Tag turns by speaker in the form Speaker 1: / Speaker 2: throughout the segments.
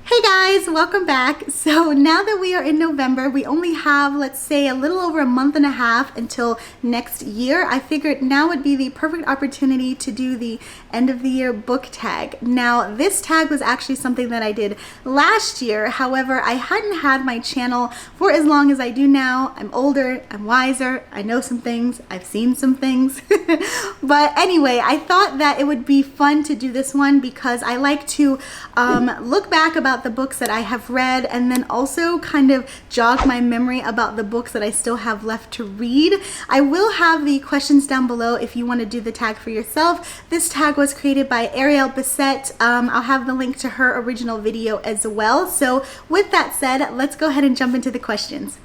Speaker 1: Hey guys, welcome back. So now that we are in November, we only have, let's say, a little over a month and a half until next year. I figured now would be the perfect opportunity to do the end of the year book tag. Now, this tag was actually something that I did last year. However, I hadn't had my channel for as long as I do now. I'm older, I'm wiser, I know some things, I've seen some things. But anyway, I thought that it would be fun to do this one because I like to look back about the books that I have read and then also kind of jog my memory about the books that I still have left to read. I will have the questions down below if you want to do the tag for yourself. This tag was created by Ariel Bissett. I'll have the link to her original video as well. So with that said, let's go ahead and jump into the questions.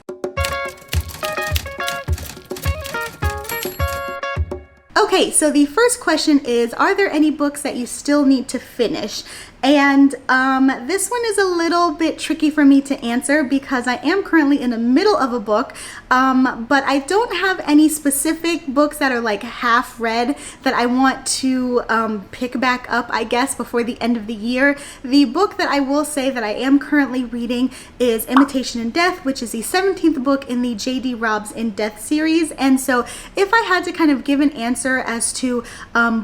Speaker 1: Okay, so the first question is, are there any books that you still need to finish? And this one is a little bit tricky for me to answer because I am currently in the middle of a book, but I don't have any specific books that are like half read that I want to pick back up, I guess, before the end of the year. The book that I will say that I am currently reading is Imitation in Death, which is the 17th book in the J.D. Robb's In Death series. And so if I had to kind of give an answer as to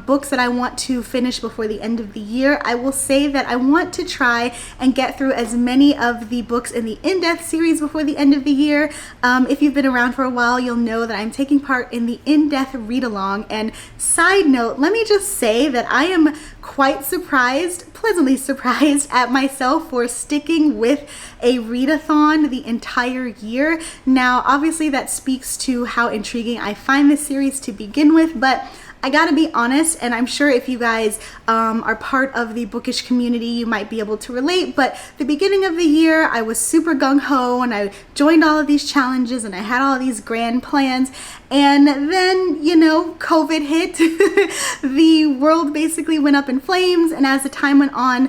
Speaker 1: books that I want to finish before the end of the year, I will say that I want to try and get through as many of the books in the In Death series before the end of the year. If you've been around for a while, you'll know that I'm taking part in the In Death read-along. And side note, let me just say that I am quite surprised, pleasantly surprised at myself for sticking with a readathon the entire year. Now, obviously that speaks to how intriguing I find this series to begin with, but I gotta be honest, and I'm sure if you guys are part of the bookish community, you might be able to relate, but the beginning of the year, I was super gung-ho and I joined all of these challenges and I had all these grand plans, and then, you know, COVID hit. The world basically went up in flames, and as the time went on,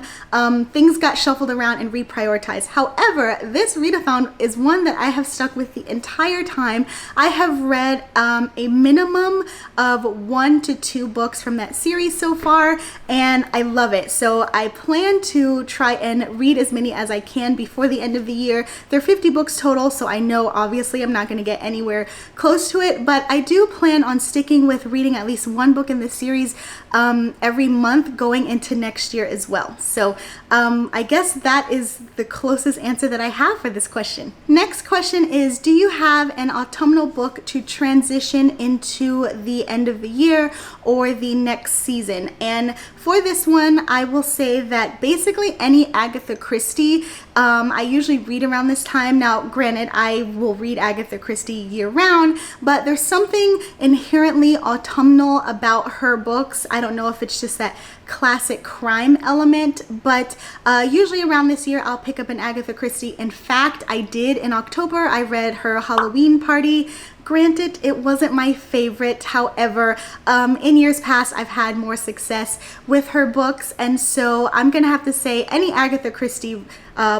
Speaker 1: things got shuffled around and reprioritized. However, this readathon is one that I have stuck with the entire time. I have read a minimum of 1 to 2 books from that series so far, and I love it. So I plan to try and read as many as I can before the end of the year. There are 50 books total, so I know obviously I'm not going to get anywhere close to it, but I do plan on sticking with reading at least 1 book in this series every month going into next year as well. So I guess that is the closest answer that I have for this question. Next question is, do you have an autumnal book to transition into the end of the year or the next season? And for this one, I will say that basically any Agatha Christie, I usually read around this time. Now, granted, I will read Agatha Christie year round, but there's something inherently autumnal about her books. I don't know if it's just that classic crime element, but usually around this year I'll pick up an Agatha Christie. In fact, I did in October. I read her Halloween Party. Granted, it wasn't my favorite. However, in years past, I've had more success with her books, and so I'm gonna have to say any Agatha Christie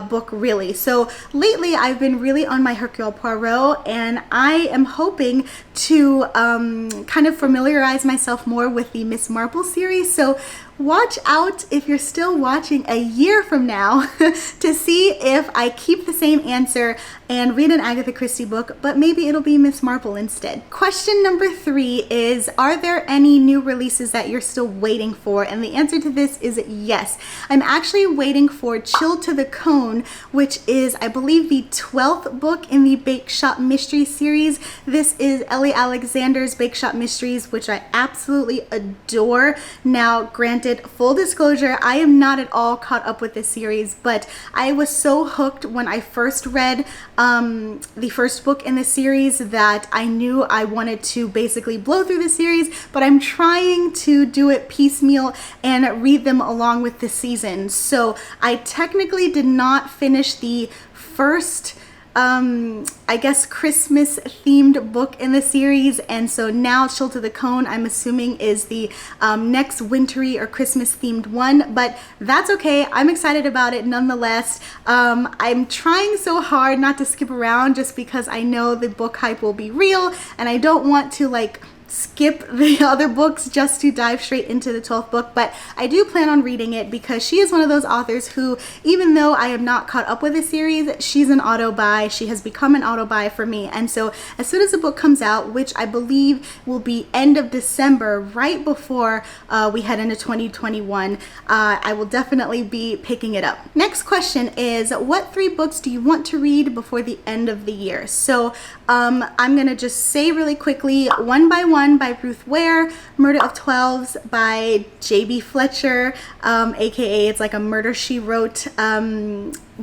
Speaker 1: book really. So lately I've been really on my Hercule Poirot, and I am hoping to kind of familiarize myself more with the Miss Marple series. So watch out if you're still watching a year from now to see if I keep the same answer and read an Agatha Christie book, but maybe it'll be Miss Marple instead. Question number 3 is, are there any new releases that you're still waiting for? And the answer to this is yes. I'm actually waiting for Chilled to the Cone, which is, I believe, the 12th book in the Bake Shop Mystery series. This is Ellie Alexander's Bake Shop Mysteries, which I absolutely adore. Now, granted, full disclosure, I am not at all caught up with this series, but I was so hooked when I first read the first book in the series that I knew I wanted to basically blow through the series, but I'm trying to do it piecemeal and read them along with the season. So I technically did not finish the first I guess Christmas themed book in the series, and so now Chilled to the Cone, I'm assuming, is the next wintry or Christmas themed one, but that's okay. I'm excited about it nonetheless. I'm trying so hard not to skip around just because I know the book hype will be real and I don't want to like skip the other books just to dive straight into the 12th book, but I do plan on reading it because she is one of those authors who, even though I am not caught up with the series, she's an auto buy. She has become an auto buy for me, and so as soon as the book comes out, which I believe will be end of December, right before we head into 2021, I will definitely be picking it up. Next question is, what 3 books do you want to read before the end of the year? So I'm gonna just say really quickly, One by One by Ruth Ware, Murder of Twelves by J.B. Fletcher, aka it's like a Murder, She Wrote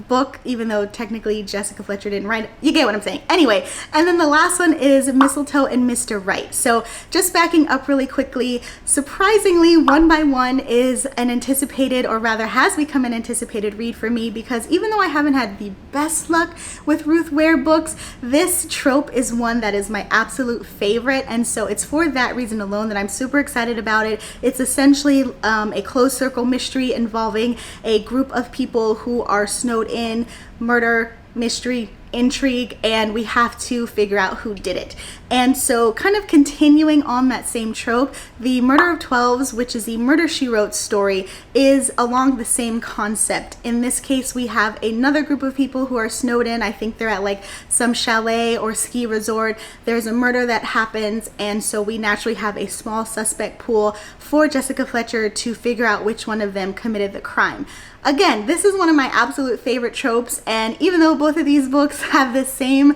Speaker 1: book, even though technically Jessica Fletcher didn't write it. You get what I'm saying. Anyway, and then the last one is Mistletoe and Mr. Right. So just backing up really quickly, surprisingly, One by One is an anticipated, or rather has become an anticipated read for me, because even though I haven't had the best luck with Ruth Ware books, this trope is one that is my absolute favorite, and so it's for that reason alone that I'm super excited about it. It's essentially a closed circle mystery involving a group of people who are snowed in, murder, mystery, intrigue, and we have to figure out who did it. And so kind of continuing on that same trope, the Murder of Twelves, which is the Murder, She Wrote story, is along the same concept. In this case, we have another group of people who are snowed in. I think they're at like some chalet or ski resort. There's a murder that happens, and so we naturally have a small suspect pool for Jessica Fletcher to figure out which one of them committed the crime. Again, this is one of my absolute favorite tropes, and even though both of these books have the same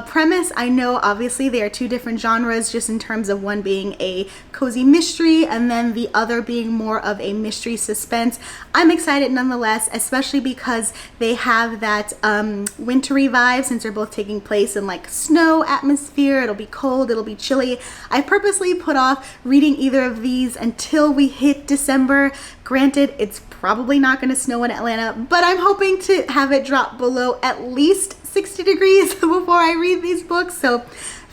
Speaker 1: premise, I know obviously they are 2 different genres, just in terms of one being a cozy mystery and then the other being more of a mystery suspense. I'm excited nonetheless, especially because they have that wintry vibe, since they're both taking place in like snow atmosphere. It'll be cold, it'll be chilly. I purposely put off reading either of these until we hit December. Granted, it's probably not going to snow in Atlanta, but I'm hoping to have it drop below at least 60 degrees before I read these books, so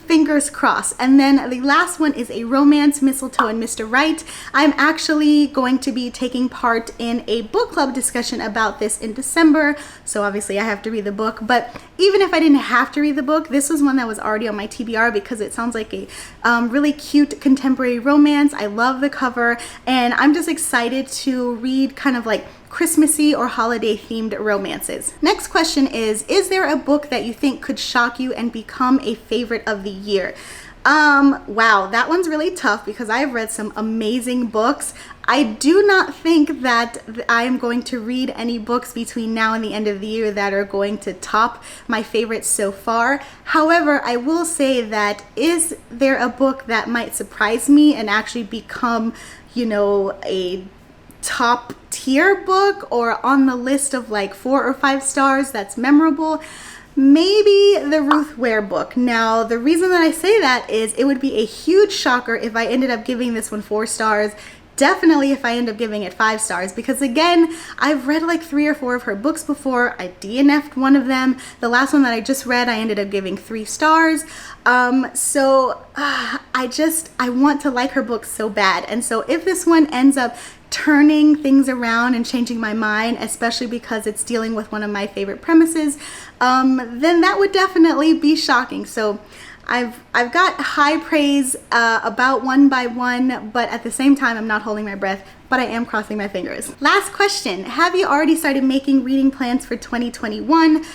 Speaker 1: fingers crossed. And then the last one is a romance, Mistletoe and Mr. Right. I'm actually going to be taking part in a book club discussion about this in December, so obviously I have to read the book. But even if I didn't have to read the book, this was one that was already on my TBR because it sounds like a really cute contemporary romance. I love the cover, and I'm just excited to read kind of like Christmassy or holiday themed romances. Next question is there a book that you think could shock you and become a favorite of the year? Wow, that one's really tough because I've read some amazing books. I do not think that I am going to read any books between now and the end of the year that are going to top my favorites so far. However, I will say that is there a book that might surprise me and actually become, you know, a top tier book or on the list of like 4 or 5 stars that's memorable? Maybe the Ruth Ware book. Now, the reason that I say that is it would be a huge shocker if I ended up giving this one 4 stars. Definitely if I end up giving it 5 stars, because again, I've read like 3 or 4 of her books before. I DNF'd one of them. The last one that I just read, I ended up giving 3 stars. I want to like her books so bad. And so if this one ends up turning things around and changing my mind, especially because it's dealing with one of my favorite premises, then that would definitely be shocking. So I've got high praise about One by One, but at the same time, I'm not holding my breath, but I am crossing my fingers. Last question. Have you already started making reading plans for 2021?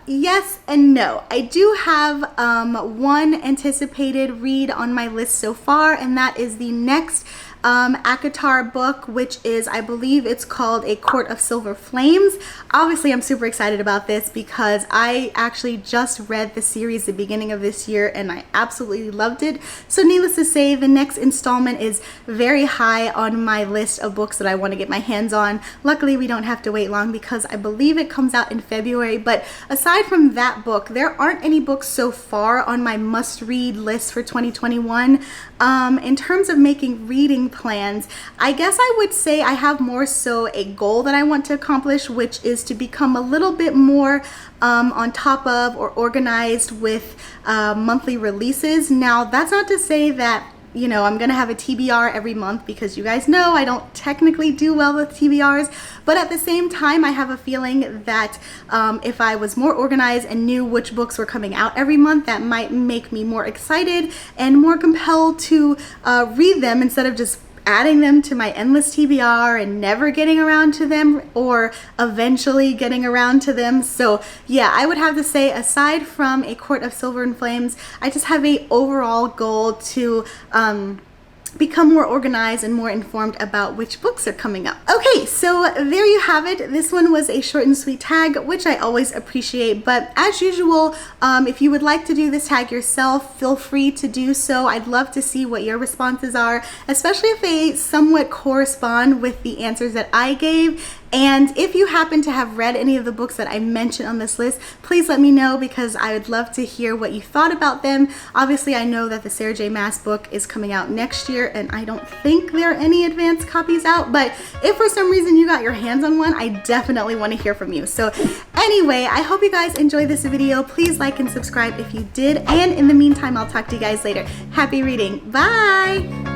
Speaker 1: Yes and no. I do have one anticipated read on my list so far, and that is the next ACOTAR book, which is, I believe it's called A Court of Silver Flames. Obviously, I'm super excited about this because I actually just read the series the beginning of this year and I absolutely loved it. So needless to say, the next installment is very high on my list of books that I want to get my hands on. Luckily, we don't have to wait long because I believe it comes out in February. But aside from that book, there aren't any books so far on my must-read list for 2021. In terms of making reading plans, I guess I would say I have more so a goal that I want to accomplish, which is to become a little bit more on top of or organized with monthly releases. Now, that's not to say that you know, I'm gonna have a TBR every month because you guys know I don't technically do well with TBRs, but at the same time I have a feeling that if I was more organized and knew which books were coming out every month, that might make me more excited and more compelled to read them instead of just adding them to my endless TBR and never getting around to them, or eventually getting around to them. So yeah, I would have to say, aside from A Court of Silver and Flames, I just have a overall goal to become more organized and more informed about which books are coming up. Okay, so there you have it. This one was a short and sweet tag, which I always appreciate, but as usual, if you would like to do this tag yourself, feel free to do so. I'd love to see what your responses are, especially if they somewhat correspond with the answers that I gave. And if you happen to have read any of the books that I mentioned on this list, please let me know, because I would love to hear what you thought about them. Obviously, I know that the Sarah J. Maas book is coming out next year, and I don't think there are any advanced copies out, but if for some reason you got your hands on one, I definitely want to hear from you. So anyway, I hope you guys enjoyed this video. Please like and subscribe if you did, and in the meantime, I'll talk to you guys later. Happy reading. Bye!